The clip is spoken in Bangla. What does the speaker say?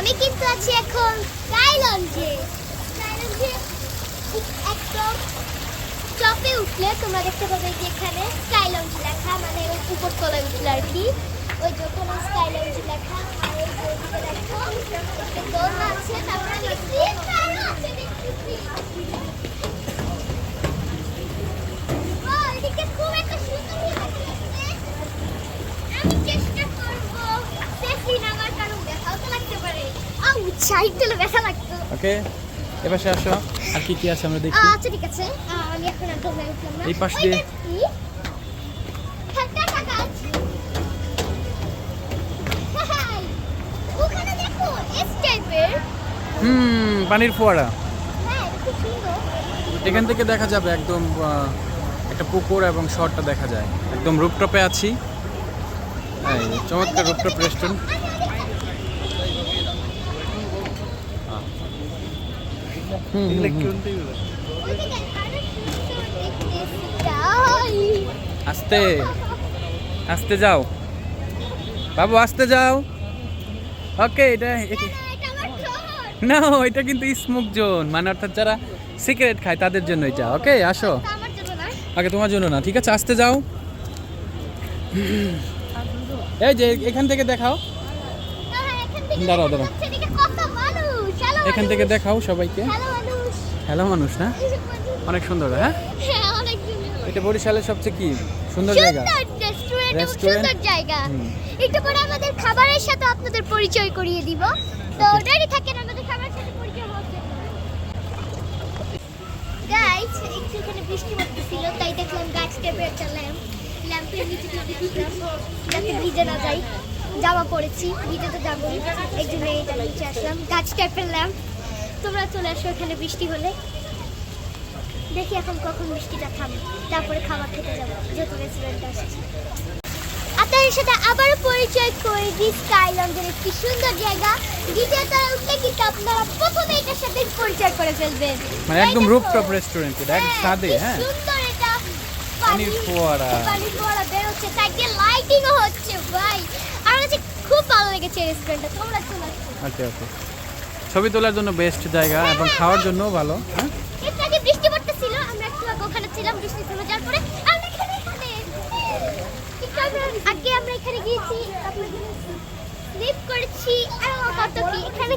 আমি কিন্তু আছি এখন স্কাই লঞ্চে। একদম টপে উঠলে তোমরা দেখতে পাবে যে এখানে স্কাই লঞ্চ লেখা, মানে ওই উপর তলায় উঠলে আর কি ওই যে ওখানে স্কাই লঞ্চ লেখা। আর এই যে ওদিকে দেখো একটা দোলনা আছে, তারপরে আছে দেখতেছি। ও এদিকে খুব একটা সুন্দর লাগছে। আমি চেষ্টা করব সেফলি নামার, কারণ দেখাও তো লাগতে পারে। সাইড দিলে ব্যথা লাগতো। ওকে, এবার আসো, আর কি কি আছে আমরা দেখি। আচ্ছা ঠিক আছে, আমি এখন আর দোলনায় উঠলাম না। এই পাশ দিয়ে ওখানে দেখো এস টাইপের। পানির ফোয়ারা। হ্যাঁ খুব সুন্দর। এখান থেকে দেখা যাবে একদম একটা পুকুর এবং শহরটা দেখা যায়। একদম রুফটপে আছি, এই চমৎকার রুফটপ রেস্টুরেন্ট। আস্তে আস্তে যাও বাবু, আস্তে যাও। ওকে, এটা না, এটা কিন্তু স্মোক জোন, মানে অর্থাৎ যারা সিগারেট খায় তাদের জন্য এটা। ওকে আসো। ওকে, তোমার জন্য না, ঠিক আছে, আস্তে যাও। এই যে এখান থেকে দেখাও, দাঁড়াও দাঁড়াও, এখান থেকে দেখাও সবাইকে। হ্যালো মানুষ না, অনেক সুন্দর। হ্যাঁ, এটা বরিশালের সবচেয়ে কি সুন্দর জায়গা, সুন্দর জায়গা। একটু পরে আমাদের খাবারের সাথে আপনাদের পরিচয় করিয়ে দিব, তো রেডি থাকেন, আমাদের খাবারের সাথে পরিচয় হচ্ছে। গাইস, একটু এখানে বৃষ্টি পড়তেছিল, তাই দেখলাম গাছ টেপে একটা ল্যাম্পের নিচে দিলাম যাতে ভিজে না যাই। জামা পরেছি, ভিজে তো যাবোই, এই জন্য এইটা নিচে আসলাম। গাছ টাইপের ল্যাম্প। তোমরা চলে আসো এখানে বৃষ্টি হলে। দেখি এখন কখন বৃষ্টিটা থামে, তারপরে খাবার খেতে যাবো, যেহেতু রেস্টুরেন্টে আসছি। আপনাদের সাথে আবারও পরিচয় করে দিই স্কাই লঞ্চের একটি সুন্দর জায়গা। দ্বিতীয় তলায় উঠলে কিন্তু আপনারা প্রথমে এটার সাথে পরিচয় করে ফেলবেন, মানে একদম রুফটপ রেস্টুরেন্ট, এটা একদম ছাদে। হ্যাঁ, সুন্দর, এটা পানির ফোয়ারা, পানির ফোয়ারা বের হচ্ছে, সাইডে লাইটিংও হচ্ছে। ভাই আমার কাছে খুব ভালো লেগেছে রেস্টুরেন্টটা, তোমরা চলে আসো। ওকে ওকে, ছবি তোলার জন্য বেস্ট জায়গা এবং খাওয়ার জন্যও ভালো। হ্যাঁ, একটু আগে বৃষ্টি পড়তেছিল, আমরা একটু আগে ওখানে ছিলাম, বৃষ্টি থেমে যাওয়ার পরে আমরা এখানে আগে আমরা এখানে গিয়েছি, তারপরে স্লিপ করেছি। আর কত কি এখানে